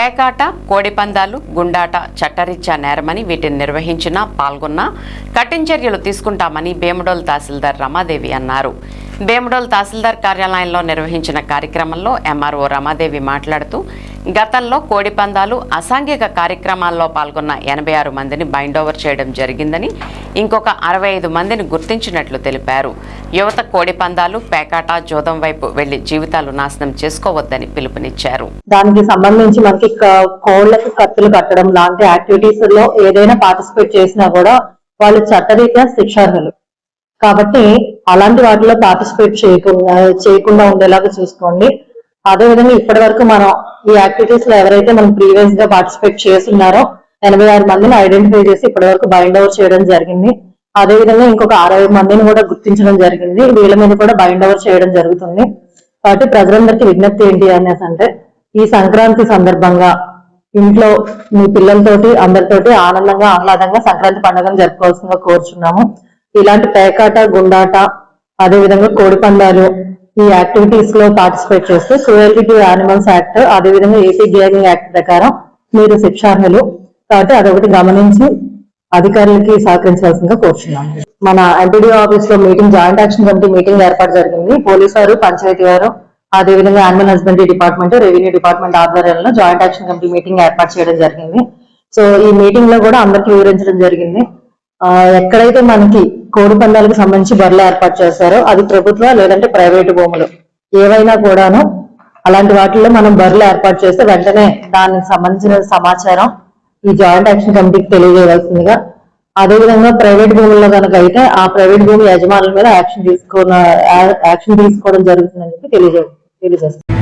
పేకాట, కోడిపందాలు, గుండాట చట్టరీత్యా నేరమని వీటిని నిర్వహించినా పాల్గొన్నా కఠిన చర్యలు తీసుకుంటామని భీమడోల్ తహసీల్దార్ రమాదేవి అన్నారు. భీమడోల్ తహసీల్దార్ కార్యాలయంలో నిర్వహించిన కార్యక్రమంలో ఎంఆర్ఓ రమాదేవి మాట్లాడుతూ గతంలో కోడిపందాలు, అసాంఘిక కార్యక్రమాల్లో పాల్గొన్న 86 మందిని బైండ్ ఓవర్ చేయడం జరిగిందని, ఇంకొక 65 మందిని గుర్తించినట్లు తెలిపారు. యువత కోడిపందాలు, పేకాట, జోదం వైపు వెళ్లి జీవితాలు నాశనం చేసుకోవద్దని పిలుపునిచ్చారు. దానికి సంబంధించి మనకి కోళ్లకు కత్తులు కట్టడం లాంటి యాక్టివిటీస్ లో ఏదైనా పార్టిసిపేట్ చేసినా కూడా వాళ్ళు చట్టరీత్యా శిక్షార్హులు కాబట్టి అలాంటి వాటిలో పార్టిసిపేట్ చేయకుండా ఉండేలాగా చూసుకోండి. అదేవిధంగా ఇప్పటి వరకు మనం ఈ యాక్టివిటీస్ లో ఎవరైతే మనం ప్రీవియస్ గా పార్టిసిపేట్ చేస్తున్నారో 86 మందిని ఐడెంటిఫై చేసి ఇప్పటి వరకు బైండ్ ఓవర్ చేయడం జరిగింది. అదేవిధంగా ఇంకొక 60 మందిని కూడా గుర్తించడం జరిగింది. వీళ్ళ మీద కూడా బైండ్ ఓవర్ చేయడం జరుగుతుంది. కాబట్టి ప్రజలందరికీ విజ్ఞప్తి ఏంటి అనేసి అంటే, ఈ సంక్రాంతి సందర్భంగా ఇంట్లో మీ పిల్లలతోటి అందరితోటి ఆనందంగా ఆహ్లాదంగా సంక్రాంతి పండుగను జరుపుకోవాల్సిందిగా కోరుచున్నాము. ఇలాంటి పేకాట, గుండాట, అదేవిధంగా కోడి పందాలు ఈ యాక్టివిటీస్ లో పార్టిసిపేట్ చేస్తే క్రూయల్టీ టు యానిమల్స్ యాక్ట్, అదేవిధంగా ఏపీ గేమింగ్ యాక్ట్ ప్రకారం మీరు శిక్షార్హులు. కాబట్టి అదొకటి గమనించి అధికారులకి సహకరించాల్సిందిగా కోరుచున్నాము. మన ఎంపీడీఓ ఆఫీస్ లో meeting, joint action committee meeting ఏర్పాటు జరిగింది. పోలీసు వారు, పంచాయతీ వారు, అదేవిధంగా animal husbandry department, revenue department ఆధ్వర్యంలో జాయింట్ యాక్షన్ కమిటీ మీటింగ్ ఏర్పాటు చేయడం జరిగింది. సో ఈ మీటింగ్ లో కూడా అందరికి వివరించడం జరిగింది. ఎక్కడైతే మనకి కోడి పందాలకు సంబంధించి బర్రెలు ఏర్పాటు చేస్తారో అది ప్రభుత్వ లేదంటే ప్రైవేటు భూములు ఏవైనా కూడాను అలాంటి వాటిల్లో మనం బర్రెలు ఏర్పాటు చేస్తే వెంటనే దానికి సంబంధించిన సమాచారం ఈ జాయింట్ యాక్షన్ కమిటీకి తెలియజేయవలసిందిగా, అదేవిధంగా ప్రైవేట్ భూముల్లో కనుక అయితే ఆ ప్రైవేట్ భూమి యజమానుల మీద యాక్షన్ తీసుకోవడం జరుగుతుందని చెప్పి తెలియజేస్తాం.